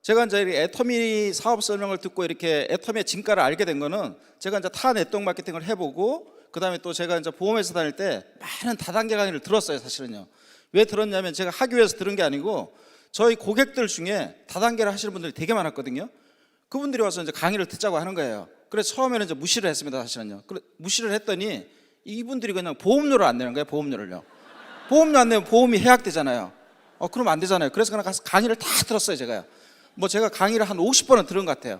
제가 이제 애터미 사업 설명을 듣고 이렇게 애터미의 진가를 알게 된 거는 제가 이제 타 네트워크 마케팅을 해보고 그다음에 또 제가 이제 보험회사 다닐 때 많은 다단계 강의를 들었어요. 사실은요. 왜 들었냐면 제가 하기 위해서 들은 게 아니고 저희 고객들 중에 다단계를 하시는 분들이 되게 많았거든요. 그분들이 와서 이제 강의를 듣자고 하는 거예요. 그래서 처음에는 이제 무시를 했습니다. 사실은요. 무시를 했더니 이분들이 그냥 보험료를 안 내는 거예요. 보험료를요. 보험료 안 내면 보험이 해약되잖아요. 그러면 안 되잖아요. 그래서 그냥 가서 강의를 다 들었어요. 제가요. 뭐 제가 강의를 한 50번은 들은 것 같아요.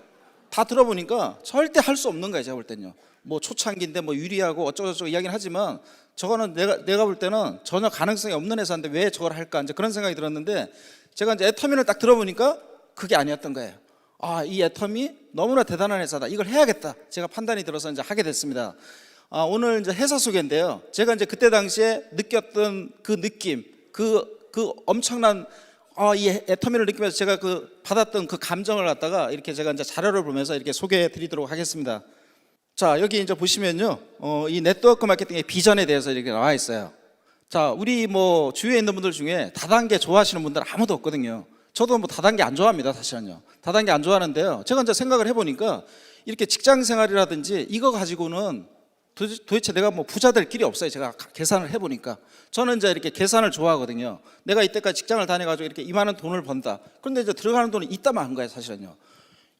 다 들어보니까 절대 할 수 없는 거예요. 제가 볼 때는요. 뭐 초창기인데 뭐 유리하고 어쩌고저쩌고 이야기는 하지만 저거는 내가 볼 때는 전혀 가능성이 없는 회사인데 왜 저걸 할까 이제 그런 생각이 들었는데 제가 이제 애터미를 딱 들어보니까 그게 아니었던 거예요. 이 애터미 너무나 대단한 회사다. 이걸 해야겠다. 제가 판단이 들어서 이제 하게 됐습니다. 오늘 이제 회사 소개인데요. 제가 이제 그때 당시에 느꼈던 그 느낌, 그 엄청난 이 애터미를 느끼면서 제가 받았던 그 감정을 갖다가 이렇게 제가 이제 자료를 보면서 이렇게 소개해 드리도록 하겠습니다. 자, 여기 이제 보시면요. 이 네트워크 마케팅의 비전에 대해서 이렇게 나와 있어요. 자, 우리 뭐 주위에 있는 분들 중에 다단계 좋아하시는 분들 아무도 없거든요. 저도 뭐 다단계 안 좋아합니다. 사실은요. 다단계 안 좋아하는데요. 제가 이제 생각을 해보니까 이렇게 직장 생활이라든지 이거 가지고는 도대체 내가 뭐 부자 될 길이 없어요. 제가 계산을 해보니까. 저는 이제 이렇게 계산을 좋아하거든요. 내가 이때까지 직장을 다녀가지고 이렇게 이만한 돈을 번다. 그런데 이제 들어가는 돈이 있다만 한 거예요. 사실은요.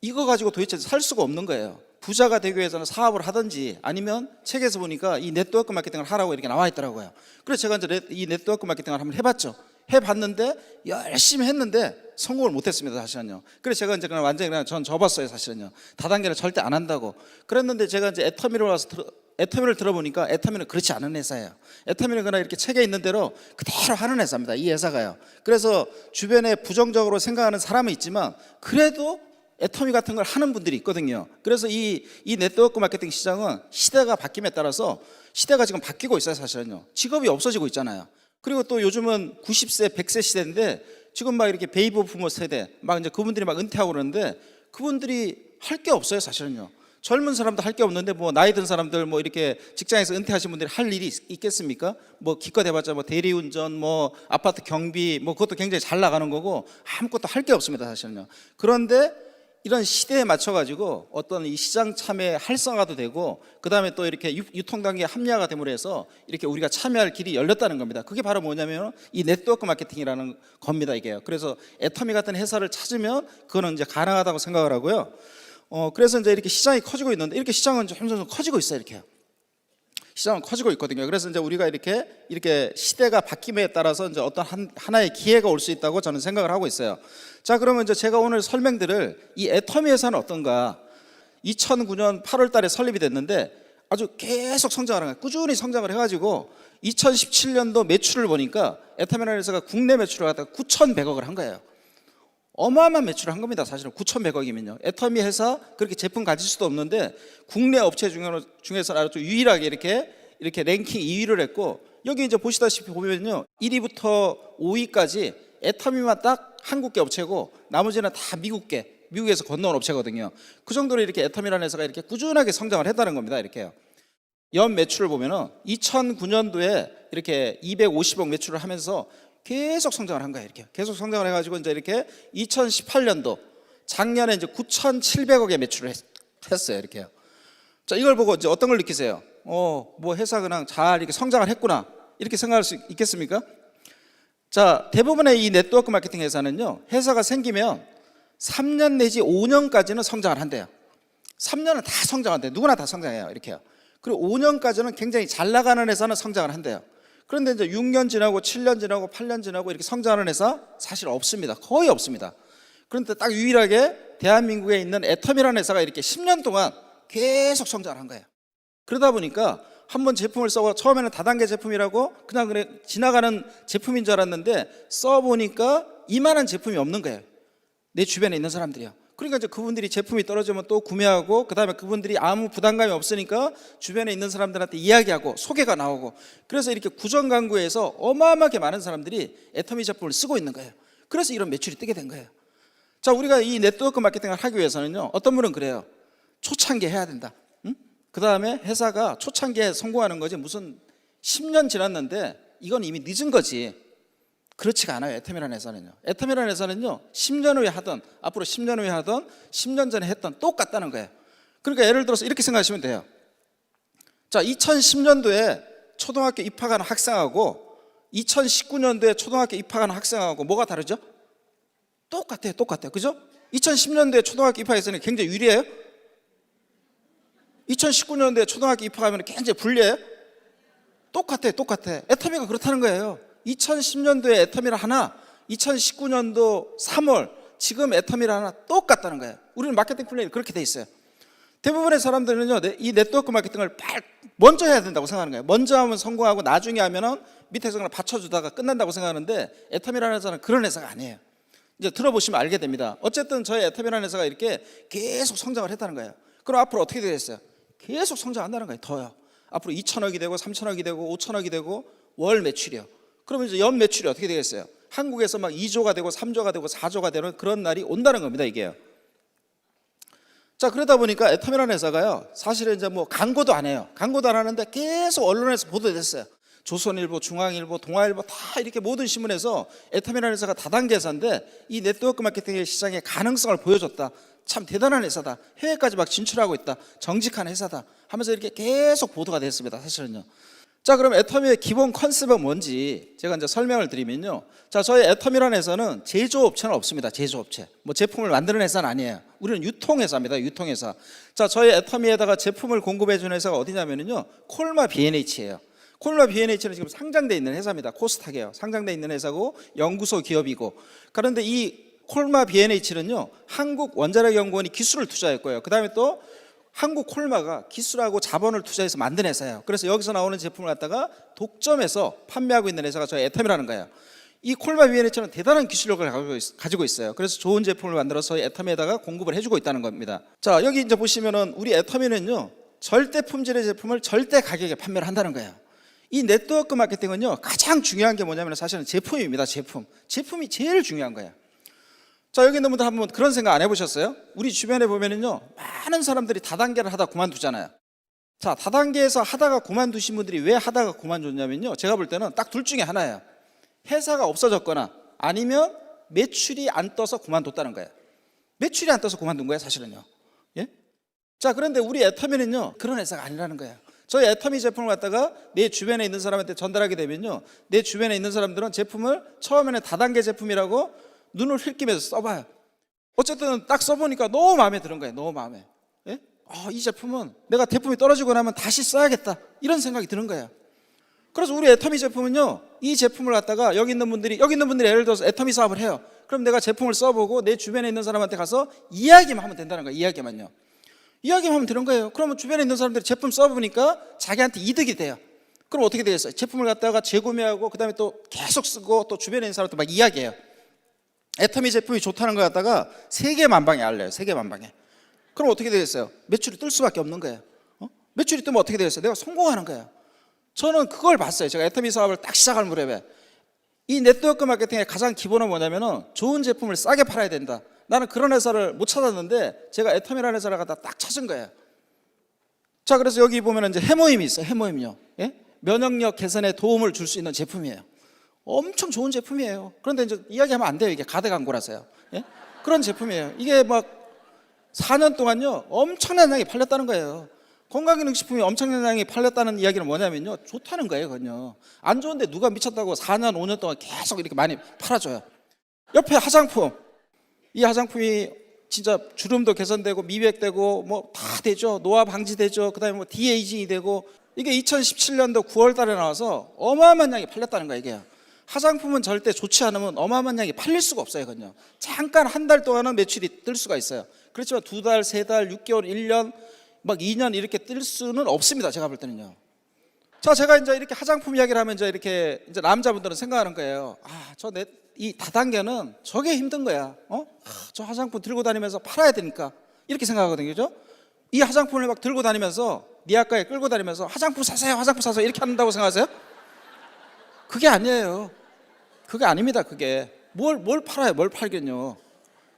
이거 가지고 도대체 살 수가 없는 거예요. 부자가 되기 위해서는 사업을 하든지 아니면 책에서 보니까 이 네트워크 마케팅을 하라고 이렇게 나와 있더라고요. 그래서 제가 이제 이 네트워크 마케팅을 한번 해봤죠. 해봤는데 열심히 했는데 성공을 못했습니다. 사실은요. 그래서 제가 이제 그냥 완전히 그냥 전 접었어요. 사실은요. 다단계는 절대 안 한다고. 그랬는데 제가 이제 애터미를 들어보니까 애터미는 그렇지 않은 회사예요. 애터미는 그냥 이렇게 책에 있는 대로 그대로 하는 회사입니다. 이 회사가요. 그래서 주변에 부정적으로 생각하는 사람은 있지만 그래도 애터미 같은 걸 하는 분들이 있거든요. 그래서 이 네트워크 마케팅 시장은 시대가 바뀜에 따라서 시대가 지금 바뀌고 있어요. 사실은요. 직업이 없어지고 있잖아요. 그리고 또 요즘은 90세, 100세 시대인데 지금 막 이렇게 베이비 부모 세대 막 이제 그분들이 막 은퇴하고 그러는데 그분들이 할 게 없어요. 사실은요. 젊은 사람도 할 게 없는데 뭐 나이 든 사람들 뭐 이렇게 직장에서 은퇴하신 분들이 할 일이 있겠습니까? 뭐 기껏 해봤자 뭐 대리운전 뭐 아파트 경비 뭐 그것도 굉장히 잘 나가는 거고 아무것도 할 게 없습니다. 사실은요. 그런데 이런 시대에 맞춰가지고 어떤 이 시장 참여 활성화도 되고 그 다음에 또 이렇게 유통단계 합리화가 됨으로 해서 이렇게 우리가 참여할 길이 열렸다는 겁니다. 그게 바로 뭐냐면 이 네트워크 마케팅이라는 겁니다. 이게요. 그래서 애터미 같은 회사를 찾으면 그거는 이제 가능하다고 생각을 하고요. 그래서 이제 이렇게 시장이 커지고 있는데 이렇게 시장은 점점 커지고 있어요. 이렇게요. 시장은 커지고 있거든요. 그래서 이제 우리가 이렇게 시대가 바뀜에 따라서 이제 어떤 하나의 기회가 올 수 있다고 저는 생각을 하고 있어요. 자, 그러면 이제 제가 오늘 설명드릴 이 애터미 회사는 어떤가? 2009년 8월 달에 설립이 됐는데 아주 계속 성장을 한 거예요. 꾸준히 성장을 해가지고 2017년도 매출을 보니까 애터미라는 회사가 국내 매출을 갖다가 9,100억을 한 거예요. 어마어마한 매출을 한 겁니다. 사실은 9,100억이면요. 애터미 회사 그렇게 제품 가질 수도 없는데 국내 업체 중에서 아주 유일하게 이렇게 랭킹 2위를 했고 여기 이제 보시다시피 보면요. 1위부터 5위까지 애터미만 딱 한국계 업체고 나머지는 다 미국에서 건너온 업체거든요. 그 정도로 이렇게 애터미라는 회사가 이렇게 꾸준하게 성장을 했다는 겁니다. 이렇게요. 연 매출을 보면은 2009년도에 이렇게 250억 매출을 하면서 계속 성장을 한 거예요. 이렇게 계속 성장을 해가지고 이제 이렇게 2018년도 작년에 이제 9,700억의 매출을 했어요. 이렇게요. 자, 이걸 보고 이제 어떤 걸 느끼세요? 뭐 회사 그냥 잘 이렇게 성장을 했구나 이렇게 생각할 수 있겠습니까? 자, 대부분의 이 네트워크 마케팅 회사는요, 회사가 생기면 3년 내지 5년까지는 성장을 한대요. 3년은 다 성장한대요. 누구나 다 성장해요. 이렇게요. 그리고 5년까지는 굉장히 잘 나가는 회사는 성장을 한대요. 그런데 이제 6년 지나고 7년 지나고 8년 지나고 이렇게 성장하는 회사 사실 없습니다. 거의 없습니다. 그런데 딱 유일하게 대한민국에 있는 애터미라는 회사가 이렇게 10년 동안 계속 성장을 한 거예요. 그러다 보니까 한번 제품을 써고 처음에는 다단계 제품이라고 그냥 지나가는 제품인 줄 알았는데 써보니까 이만한 제품이 없는 거예요. 내 주변에 있는 사람들이요. 그러니까 이제 그분들이 제품이 떨어지면 또 구매하고 그다음에 그분들이 아무 부담감이 없으니까 주변에 있는 사람들한테 이야기하고 소개가 나오고 그래서 이렇게 구전강구에서 어마어마하게 많은 사람들이 애터미 제품을 쓰고 있는 거예요. 그래서 이런 매출이 뜨게 된 거예요. 자, 우리가 이 네트워크 마케팅을 하기 위해서는요, 어떤 분은 그래요. 초창기에 해야 된다. 그 다음에 회사가 초창기에 성공하는 거지 무슨 10년 지났는데 이건 이미 늦은 거지. 그렇지가 않아요. 애텀이라는 회사는요. 애텀이라는 회사는요, 10년 후에 하던, 앞으로 10년 후에 하던, 10년 전에 했던 똑같다는 거예요. 그러니까 예를 들어서 이렇게 생각하시면 돼요. 자, 2010년도에 초등학교 입학하는 학생하고 2019년도에 초등학교 입학하는 학생하고 뭐가 다르죠? 똑같아요. 그죠? 2010년도에 초등학교 입학했으니 굉장히 유리해요? 2019년도에 초등학교 입학하면 굉장히 불리해요? 똑같아요. 애터미가 그렇다는 거예요. 2010년도에 애터미를 하나, 2019년도 3월 지금 애터미를 하나 똑같다는 거예요. 우리는 마케팅 플랜이 그렇게 돼 있어요. 대부분의 사람들은요, 이 네트워크 마케팅을 먼저 해야 된다고 생각하는 거예요. 먼저 하면 성공하고 나중에 하면은 밑에서 그냥 받쳐주다가 끝난다고 생각하는데, 애터미라는 회사는 그런 회사가 아니에요. 이제 들어보시면 알게 됩니다. 어쨌든 저희 애터미라는 회사가 이렇게 계속 성장을 했다는 거예요. 그럼 앞으로 어떻게 되겠어요? 계속 성장한다는 거예요. 더요. 앞으로 2천억이 되고 3천억이 되고 5천억이 되고 월 매출이요. 그러면 이제 연 매출이 어떻게 되겠어요? 한국에서 막 2조가 되고 3조가 되고 4조가 되는 그런 날이 온다는 겁니다, 이게요. 자, 그러다 보니까 애터미라는 회사가요, 사실은 이제 뭐 광고도 안 해요. 광고도 안 하는데 계속 언론에서 보도됐어요. 조선일보, 중앙일보, 동아일보 다 이렇게 모든 신문에서 애터미라는 회사가 다단계 회사인데 이 네트워크 마케팅의 시장의 가능성을 보여줬다. 참 대단한 회사다. 해외까지 막 진출하고 있다. 정직한 회사다. 하면서 이렇게 계속 보도가 됐습니다, 사실은요. 자, 그럼 애터미의 기본 컨셉은 뭔지 제가 이제 설명을 드리면요. 자, 저희 애터미라는 회사는 제조업체는 없습니다. 제조업체. 뭐 제품을 만드는 회사는 아니에요. 우리는 유통회사입니다. 유통회사. 자, 저희 애터미에다가 제품을 공급해 주는 회사가 어디냐면요, 콜마 B&H예요. 콜마 B&H는 지금 상장돼 있는 회사입니다. 코스닥이에요. 상장돼 있는 회사고 연구소 기업이고. 그런데 이 콜마 B&H는요, 한국원자력연구원이 기술을 투자했고요. 그 다음에 또 한국 콜마가 기술하고 자본을 투자해서 만든 회사예요. 그래서 여기서 나오는 제품을 갖다가 독점해서 판매하고 있는 회사가 저희 애터미라는 거예요. 이 콜마 B&H는 대단한 기술력을 가지고 있어요. 그래서 좋은 제품을 만들어서 애터미에다가 공급을 해주고 있다는 겁니다. 자, 여기 이제 보시면은 우리 애터미는요, 절대 품질의 제품을 절대 가격에 판매를 한다는 거예요. 이 네트워크 마케팅은요, 가장 중요한 게 뭐냐면 사실은 제품입니다. 제품이 제일 중요한 거예요. 자, 여기 있는 분들 한번 그런 생각 안 해보셨어요? 우리 주변에 보면은요, 많은 사람들이 다단계를 하다 그만두잖아요. 자, 다단계에서 하다가 그만두신 분들이 왜 하다가 그만뒀냐면요, 제가 볼 때는 딱 둘 중에 하나예요. 회사가 없어졌거나 아니면 매출이 안 떠서 그만뒀다는 거예요. 매출이 안 떠서 그만둔 거예요, 사실은요. 예? 자, 그런데 우리 애터미는요, 그런 회사가 아니라는 거예요. 저희 애터미 제품을 갖다가 내 주변에 있는 사람한테 전달하게 되면요, 내 주변에 있는 사람들은 제품을 처음에는 다단계 제품이라고 눈을 흘끼면서 써봐요. 어쨌든 딱 써보니까 너무 마음에 드는 거예요. 너무 마음에. 예? 이 제품은 내가 제품이 떨어지고 나면 다시 써야겠다, 이런 생각이 드는 거예요. 그래서 우리 애터미 제품은요, 이 제품을 갖다가 여기 있는 분들이 예를 들어서 애터미 사업을 해요. 그럼 내가 제품을 써보고 내 주변에 있는 사람한테 가서 이야기만 하면 된다는 거예요. 이야기만 하면 되는 거예요. 그러면 주변에 있는 사람들이 제품 써보니까 자기한테 이득이 돼요. 그럼 어떻게 되겠어요? 제품을 갖다가 재구매하고 그 다음에 또 계속 쓰고 또 주변에 있는 사람한테 막 이야기해요. 애터미 제품이 좋다는 걸 갖다가 세계만방에 알려요. 세계만방에. 그럼 어떻게 되겠어요? 매출이 뜰 수밖에 없는 거예요. 매출이 뜨면 어떻게 되겠어요? 내가 성공하는 거예요. 저는 그걸 봤어요. 제가 애터미 사업을 딱 시작할 무렵에 이 네트워크 마케팅의 가장 기본은 뭐냐면은 좋은 제품을 싸게 팔아야 된다. 나는 그런 회사를 못 찾았는데 제가 애터미라는 회사를 갖다 딱 찾은 거예요. 자, 그래서 여기 보면 이제 해모임이 있어요. 해모임요. 예? 면역력 개선에 도움을 줄 수 있는 제품이에요. 엄청 좋은 제품이에요. 그런데 이제 이야기하면 안 돼요. 이게 가대 광고라서요. 예? 그런 제품이에요. 이게 막 4년 동안요, 엄청난 양이 팔렸다는 거예요. 건강기능식품이 엄청난 양이 팔렸다는 이야기는 뭐냐면요, 좋다는 거예요. 그건요. 안 좋은데 누가 미쳤다고 4년, 5년 동안 계속 이렇게 많이 팔아줘요. 옆에 화장품. 이 화장품이 진짜 주름도 개선되고 미백되고 뭐 다 되죠. 노화 방지되죠. 그 다음에 뭐 디에이징이 되고, 이게 2017년도 9월 달에 나와서 어마어마한 양이 팔렸다는 거예요. 이게 화장품은 절대 좋지 않으면 어마어마한 양이 팔릴 수가 없어요. 그건요. 잠깐 한 달 동안은 매출이 뜰 수가 있어요. 그렇지만 2달, 3달, 6개월, 1년, 막 2년 이렇게 뜰 수는 없습니다. 제가 볼 때는요. 자, 제가 이제 이렇게 화장품 이야기를 하면 이제 남자분들은 생각하는 거예요. 이 다단계는 저게 힘든 거야. 저 화장품 들고 다니면서 팔아야 되니까, 이렇게 생각하거든요. 그죠? 이 화장품을 막 들고 다니면서 니아까에 끌고 다니면서 화장품 사세요, 화장품 사세요, 이렇게 한다고 생각하세요? 그게 아니에요. 그게 아닙니다. 그게 뭘 팔아요? 뭘 팔겠뇨?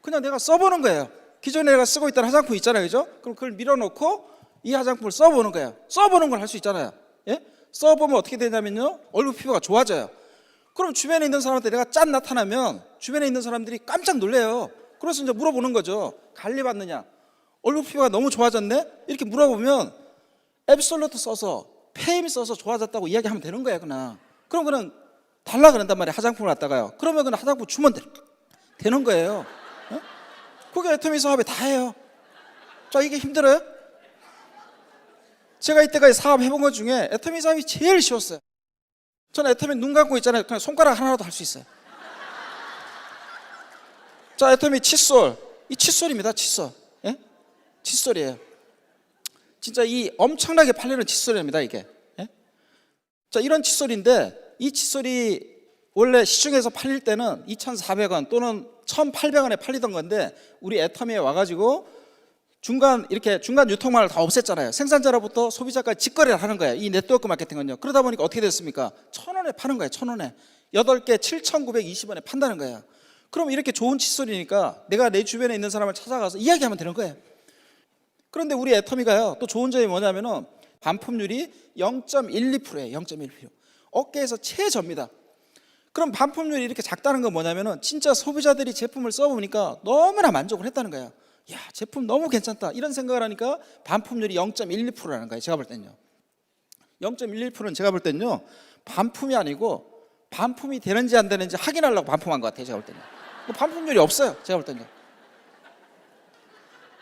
그냥 내가 써보는 거예요. 기존에 내가 쓰고 있던 화장품 있잖아요. 그죠? 그럼 그걸 밀어놓고 이 화장품을 써보는 거예요. 써보는 걸 할 수 있잖아요. 예? 써보면 어떻게 되냐면요, 얼굴 피부가 좋아져요. 그럼 주변에 있는 사람한테 내가 짠 나타나면 주변에 있는 사람들이 깜짝 놀래요. 그래서 이제 물어보는 거죠. 관리받느냐? 얼굴 피부가 너무 좋아졌네? 이렇게 물어보면 앱솔루트 써서 페임 써서 좋아졌다고 이야기하면 되는 거예요. 그럼 그냥 달라 그런단 말이에요. 화장품을 갖다가요. 그러면 그냥 화장품 주면 되는 거예요. 어? 그게 애터미 사업에 다예요. 자, 이게 힘들어요? 제가 이때까지 사업 해본 것 중에 애터미 사업이 제일 쉬웠어요. 저는 애터미 눈 감고 있잖아요. 그냥 손가락 하나라도 할 수 있어요. 자, 애터미 칫솔. 이 칫솔입니다. 칫솔. 예? 칫솔이에요. 진짜 이 엄청나게 팔리는 칫솔입니다, 이게. 예? 자, 이런 칫솔인데 이 칫솔이 원래 시중에서 팔릴 때는 2,400원 또는 1,800원에 팔리던 건데 우리 애터미에 와가지고 중간 유통망을 다 없앴잖아요. 생산자로부터 소비자까지 직거래를 하는 거예요. 이 네트워크 마케팅은요. 그러다 보니까 어떻게 됐습니까? 1,000원에 파는 거예요. 1,000원에 8개 7,920원에 판다는 거예요. 그럼 이렇게 좋은 칫솔이니까 내가 내 주변에 있는 사람을 찾아가서 이야기하면 되는 거예요. 그런데 우리 애터미가요, 또 좋은 점이 뭐냐면은 반품률이 0.12%예요. 0.1%. 업계에서 최저입니다. 그럼 반품률이 이렇게 작다는 건 뭐냐면은 진짜 소비자들이 제품을 써보니까 너무나 만족을 했다는 거예요. 야, 제품 너무 괜찮다 이런 생각을 하니까 반품률이 0.12%라는 거예요. 제가 볼 때는요. 0.11%는 제가 볼 때는요, 반품이 아니고 반품이 되는지 안 되는지 확인하려고 반품한 것 같아요. 제가 볼 때는 반품률이 없어요. 제가 볼 때는요.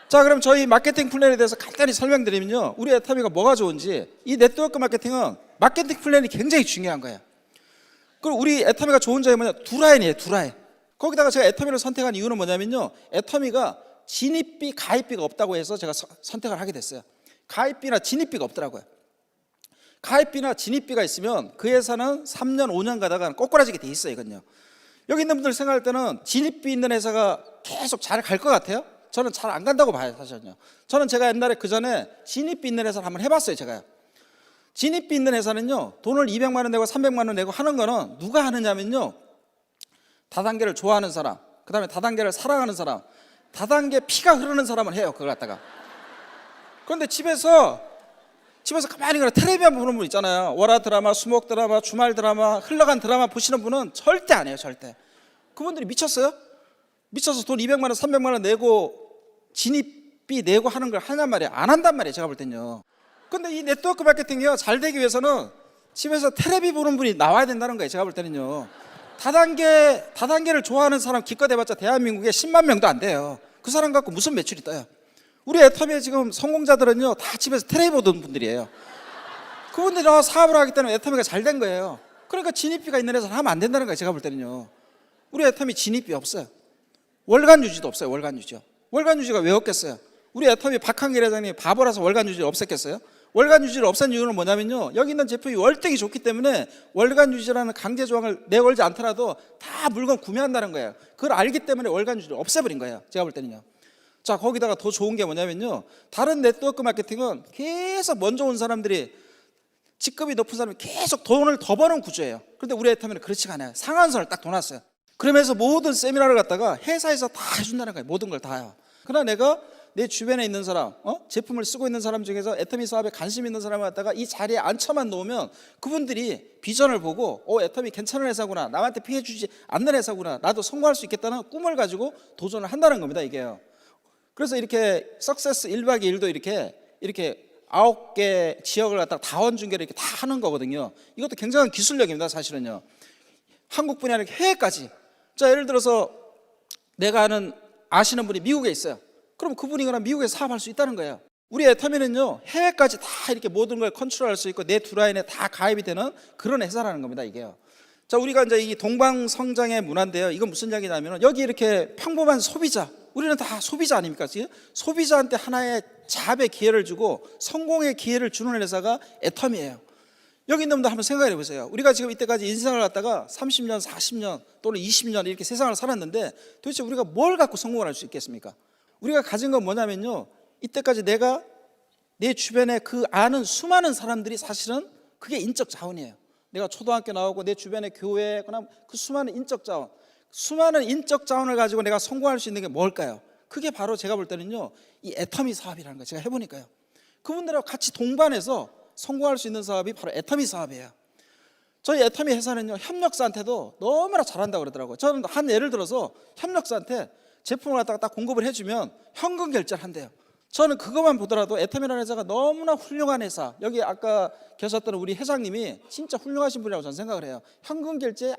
자, 그럼 저희 마케팅 플랜에 대해서 간단히 설명드리면요, 우리 애터미가 뭐가 좋은지. 이 네트워크 마케팅은 마케팅 플랜이 굉장히 중요한 거예요. 그리고 우리 애터미가 좋은 점이 뭐냐, 두 라인이에요. 두 라인. 거기다가 제가 애터미를 선택한 이유는 뭐냐면요, 애터미가 진입비, 가입비가 없다고 해서 제가 선택을 하게 됐어요. 가입비나 진입비가 없더라고요. 가입비나 진입비가 있으면 그 회사는 3년, 5년 가다가 꼬꾸라지게 돼 있어요. 이건요. 여기 있는 분들 생각할 때는 진입비 있는 회사가 계속 잘 갈 것 같아요? 저는 잘 안 간다고 봐요, 사실은요. 저는 제가 옛날에 그 전에 진입비 있는 회사를 한번 해봤어요, 제가요. 진입비 있는 회사는요, 돈을 200만 원 내고 300만 원 내고 하는 거는 누가 하느냐면요, 다단계를 좋아하는 사람, 그 다음에 다단계를 사랑하는 사람, 다단계 피가 흐르는 사람은 해요, 그걸 갖다가. 그런데 집에서 가만히 그냥 텔레비 한번 보는 분 있잖아요. 월화 드라마, 수목 드라마, 주말 드라마, 흘러간 드라마 보시는 분은 절대 안 해요, 절대. 그분들이 미쳤어요? 미쳐서 돈 200만 원, 300만 원 내고 진입비 내고 하는 걸 하냔 말이에요. 안 한단 말이에요, 제가 볼 때는요. 근데 이 네트워크 마케팅이요, 잘 되기 위해서는 집에서 텔레비 보는 분이 나와야 된다는 거예요, 제가 볼 때는요. 다단계를 좋아하는 사람 기껏 해봤자 대한민국에 10만 명도 안 돼요. 그 사람 갖고 무슨 매출이 떠요? 우리 애터미에 지금 성공자들은요, 다 집에서 텔레비 보던 분들이에요. 그분들이 사업을 하기 때문에 애터미가 잘 된 거예요. 그러니까 진입비가 있는 회사는 하면 안 된다는 거예요, 제가 볼 때는요. 우리 애터미 진입비 없어요. 월간 유지도 없어요. 월간 유지요. 월간 유지가 왜 없겠어요? 우리 애터미 박한길 회장님이 바보라서 월간 유지를 없앴겠어요? 월간 유지를 없앤 이유는 뭐냐면요, 여기 있는 제품이 월등히 좋기 때문에 월간 유지라는 강제 조항을 내걸지 않더라도 다 물건 구매한다는 거예요. 그걸 알기 때문에 월간 유지를 없애버린 거예요, 제가 볼 때는요. 자, 거기다가 더 좋은 게 뭐냐면요, 다른 네트워크 마케팅은 계속 먼저 온 사람들이, 직급이 높은 사람이 계속 돈을 더 버는 구조예요. 그런데 우리 애터미는 그렇지가 않아요. 상한선을 딱 둬놨어요. 그러면서 모든 세미나를 갖다가 회사에서 다 해준다는 거예요. 모든 걸 다요. 그러나 내가 내 주변에 있는 사람, 제품을 쓰고 있는 사람 중에서 애터미 사업에 관심 있는 사람을 갖다가 이 자리에 앉혀만 놓으면 그분들이 비전을 보고 애터미 괜찮은 회사구나, 남한테 피해 주지 않는 회사구나, 나도 성공할 수 있겠다는 꿈을 가지고 도전을 한다는 겁니다, 이게요. 그래서 이렇게 석세스 1박 2일도 이렇게 9개 지역을 갖다가 다원 중계를 이렇게 다 하는 거거든요. 이것도 굉장한 기술력입니다, 사실은요. 한국뿐이 아니라 해외까지. 자, 예를 들어서 내가 아시는 분이 미국에 있어요. 그럼 그분이 그냥 미국에서 사업할 수 있다는 거예요. 우리 애터미는요, 해외까지 다 이렇게 모든 걸 컨트롤할 수 있고 내 두 라인에 다 가입이 되는 그런 회사라는 겁니다, 이게요. 자, 우리가 이제 이 동방성장의 문화인데요, 이건 무슨 이야기냐면 여기 이렇게 평범한 소비자, 우리는 다 소비자 아닙니까? 지금 소비자한테 하나의 자합의 기회를 주고 성공의 기회를 주는 회사가 애터미예요. 여기 있는 분들 한번 생각해 보세요. 우리가 지금 이때까지 인생을 갖다가 30년, 40년 또는 20년 이렇게 세상을 살았는데 도대체 우리가 뭘 갖고 성공을 할 수 있겠습니까? 우리가 가진 건 뭐냐면요, 이때까지 내가 내 주변에 그 아는 수많은 사람들이 사실은 그게 인적 자원이에요. 내가 초등학교 나오고 내 주변에 교회, 그다음 그 수많은 인적 자원을 가지고 내가 성공할 수 있는 게 뭘까요? 그게 바로 제가 볼 때는요, 이 애터미 사업이라는 거 제가 해보니까요. 그분들하고 같이 동반해서 성공할 수 있는 사업이 바로 애터미 사업이에요. 저희 애터미 회사는요, 협력사한테도 너무나 잘한다고 그러더라고요. 저는 한 예를 들어서 협력사한테 제품을 갖다가 딱 공급을 해주면 현금 결제를 한대요. 저는 그것만 보더라도 애터미라는 회사가 너무나 훌륭한 회사, 여기 아까 계셨던 우리 회장님이 진짜 훌륭하신 분이라고 저는 생각을 해요. 현금 결제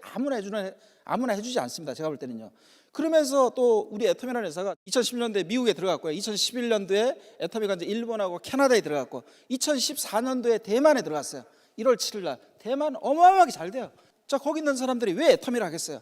아무나 해주지 않습니다, 제가 볼 때는요. 그러면서 또 우리 애터미라는 회사가 2010년도에 미국에 들어갔고요, 2011년도에 애터미가 이제 일본하고 캐나다에 들어갔고, 2014년도에 대만에 들어갔어요. 1월 7일 날 대만 어마어마하게 잘 돼요. 자, 거기 있는 사람들이 왜 애터미를 하겠어요?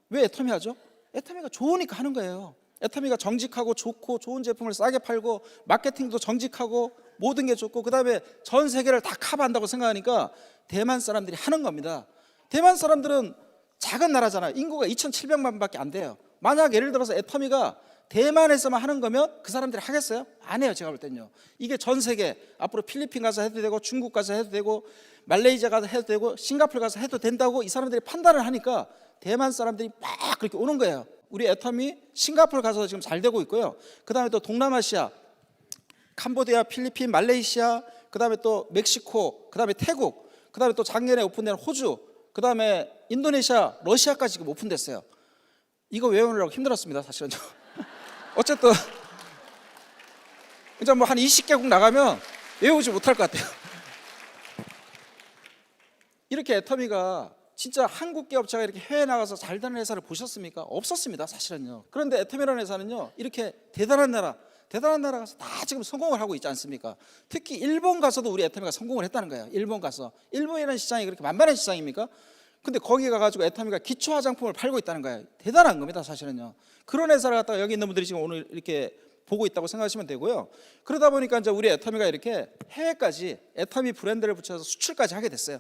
왜 애터미 하죠? 애터미가 좋으니까 하는 거예요. 애터미가 정직하고 좋고 좋은 제품을 싸게 팔고 마케팅도 정직하고 모든 게 좋고 그다음에 전 세계를 다 커버한다고 생각하니까 대만 사람들이 하는 겁니다. 대만 사람들은 작은 나라잖아요. 인구가 2,700만 밖에 안 돼요. 만약 예를 들어서 애터미가 대만에서만 하는 거면 그 사람들이 하겠어요? 안 해요, 제가 볼 때는요. 이게 전 세계, 앞으로 필리핀 가서 해도 되고 중국 가서 해도 되고 말레이시아 가서 해도 되고 싱가포르 가서 해도 된다고 이 사람들이 판단을 하니까 대만 사람들이 막 그렇게 오는 거예요. 우리 애터미 싱가포르 가서 지금 잘 되고 있고요. 그 다음에 또 동남아시아, 캄보디아, 필리핀, 말레이시아, 그 다음에 또 멕시코, 그 다음에 태국, 그 다음에 또 작년에 오픈된 호주, 그 다음에 인도네시아, 러시아까지 지금 오픈됐어요. 이거 외우느라고 힘들었습니다, 사실은. 어쨌든 이제 뭐 한 20개국 나가면 외우지 못할 것 같아요. 이렇게 애터미가 진짜 한국 기업체가 이렇게 해외 나가서 잘 되는 회사를 보셨습니까? 없었습니다, 사실은요. 그런데 애터미라는 회사는요, 이렇게 대단한 나라 가서 다 지금 성공을 하고 있지 않습니까? 특히 일본 가서도 우리 애터미가 성공을 했다는 거예요. 일본 가서. 일본이라는 시장이 그렇게 만만한 시장입니까? 근데 거기 가가지고 애터미가 기초 화장품을 팔고 있다는 거예요. 대단한 겁니다, 사실은요. 그런 회사를 갖다가 여기 있는 분들이 지금 오늘 이렇게 보고 있다고 생각하시면 되고요. 그러다 보니까 이제 우리 애터미가 이렇게 해외까지 애터미 브랜드를 붙여서 수출까지 하게 됐어요.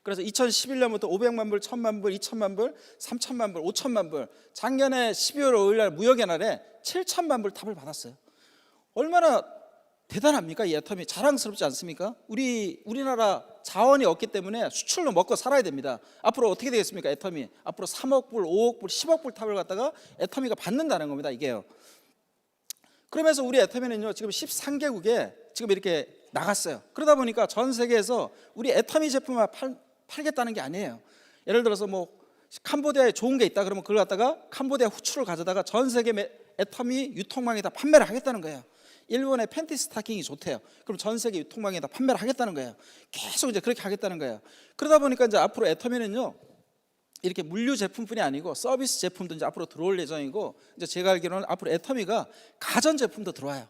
그래서 2011년부터 500만 불, 1000만 불, 2000만 불, 3000만 불, 5000만 불, 작년에 12월 5일 날 무역의 날에 7000만 불 탑을 받았어요. 얼마나 대단합니까? 이 애터미 자랑스럽지 않습니까? 우리나라 자원이 없기 때문에 수출로 먹고 살아야 됩니다. 앞으로 어떻게 되겠습니까? 애터미 앞으로 3억 불, 5억 불, 10억 불 탑을 갖다가 애터미가 받는다는 겁니다, 이게요. 그러면서 우리 애터미는요, 지금 13개국에 지금 이렇게 나갔어요. 그러다 보니까 전 세계에서 우리 애터미 제품만 팔겠다는 게 아니에요. 예를 들어서 뭐 캄보디아에 좋은 게 있다 그러면 그걸 갖다가 캄보디아 후추를 가져다가 전 세계 애터미 유통망에다 판매를 하겠다는 거예요. 일본의 팬티 스타킹이 좋대요. 그럼 전 세계 유통망에다 판매를 하겠다는 거예요. 계속 이제 그렇게 하겠다는 거예요. 그러다 보니까 이제 앞으로 애터미는요, 이렇게 물류 제품뿐이 아니고 서비스 제품도 이제 앞으로 들어올 예정이고, 이제 제가 알기로는 앞으로 애터미가 가전 제품도 들어와요.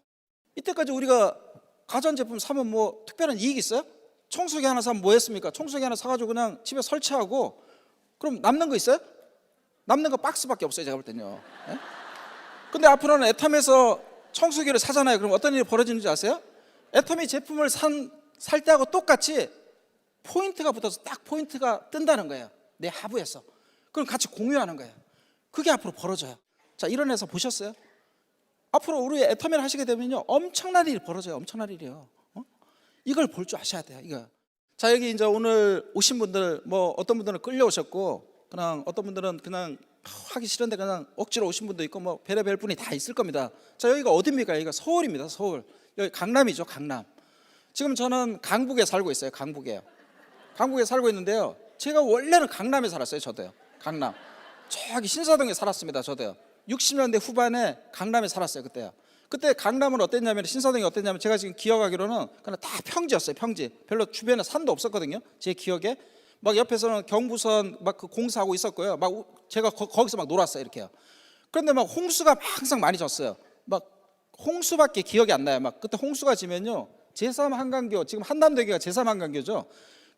이때까지 우리가 가전 제품 사면 뭐 특별한 이익이 있어요? 청소기 하나 사면 뭐 했습니까? 청소기 하나 사가지고 그냥 집에 설치하고 그럼 남는 거 있어요? 남는 거 박스밖에 없어요, 제가 볼 때는요. 네? 근데 앞으로는 애터미에서 청소기를 사잖아요. 그럼 어떤 일이 벌어지는지 아세요? 애터미 제품을 살 때하고 똑같이 포인트가 붙어서 딱 포인트가 뜬다는 거예요, 내 하부에서. 그럼 같이 공유하는 거예요. 그게 앞으로 벌어져요. 자, 이런 회사 보셨어요? 앞으로 우리 애터미를 하시게 되면요, 엄청난 일이 벌어져요. 엄청난 일이요. 이걸 볼 줄 아셔야 돼요, 이거. 자, 여기 이제 오늘 오신 분들, 뭐 어떤 분들은 끌려오셨고, 그냥 어떤 분들은 그냥 하기 싫은데 그냥 억지로 오신 분도 있고, 뭐 별의별 분이 다 있을 겁니다. 자, 여기가 어디입니까? 여기가 서울입니다, 서울. 여기 강남이죠, 강남. 지금 저는 강북에 살고 있어요, 강북에요. 강북에 살고 있는데요, 제가 원래는 강남에 살았어요, 저도요. 강남. 저기 신사동에 살았습니다, 저도요. 60년대 후반에 강남에 살았어요, 그때요. 그때 강남은 어땠냐면, 신사동이 어땠냐면, 제가 지금 기억하기로는 그냥 다 평지였어요, 평지. 별로 주변에 산도 없었거든요, 제 기억에. 막 옆에서는 경부선 막 그 공사하고 있었고요. 막 제가 거기서 막 놀았어요, 이렇게요. 그런데 막 홍수가 항상 많이 졌어요. 막 홍수밖에 기억이 안 나요. 막 그때 홍수가 지면요, 제3 한강교, 지금 한남대교가 제3 한강교죠.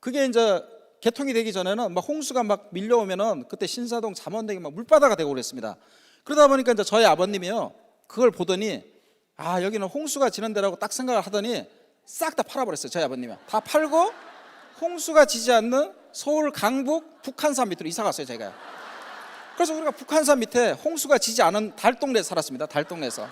그게 이제 개통이 되기 전에는 막 홍수가 막 밀려오면은 그때 신사동 잠원동이 막 물바다가 되고 그랬습니다. 그러다 보니까 이제 저희 아버님이요, 그걸 보더니 아, 여기는 홍수가 지는 데라고 딱 생각을 하더니 싹 다 팔아버렸어요, 저희 아버님이. 다 팔고 홍수가 지지 않는 서울 강북 북한산 밑으로 이사 갔어요, 제가. 그래서 우리가 북한산 밑에 홍수가 지지 않은 달동네에 살았습니다, 달동네에서.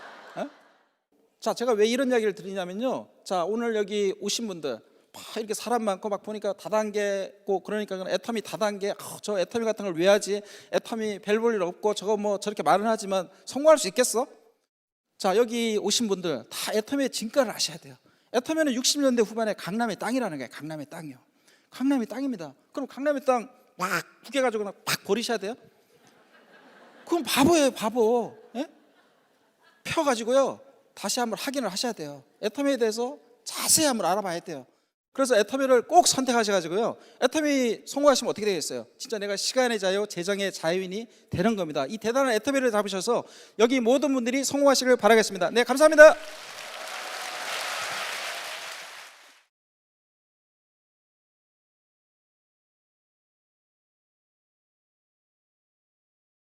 자, 제가 왜 이런 이야기를 드리냐면요, 자, 오늘 여기 오신 분들 막 이렇게 사람 많고 막 보니까 다단계고, 그러니까 애터미 다단계, 저 애터미 같은 걸 왜 하지? 애터미 별 볼 일 없고 저거 뭐 저렇게 말은 하지만 성공할 수 있겠어? 자, 여기 오신 분들 다 애터미의 진가를 아셔야 돼요. 애터미는 60년대 후반에 강남의 땅이라는 거예요, 강남의 땅이요. 강남이 땅입니다. 그럼 강남의 땅 막 구겨가지고 막 버리셔야 돼요? 그럼 바보예요, 바보. 예? 펴가지고요 다시 한번 확인을 하셔야 돼요. 애터미에 대해서 자세히 한번 알아봐야 돼요. 그래서 애터미를 꼭 선택하셔가지고요 애터미 성공하시면 어떻게 되겠어요? 진짜 내가 시간의 자유, 재정의 자유인이 되는 겁니다. 이 대단한 애터미를 잡으셔서 여기 모든 분들이 성공하시길 바라겠습니다. 네, 감사합니다.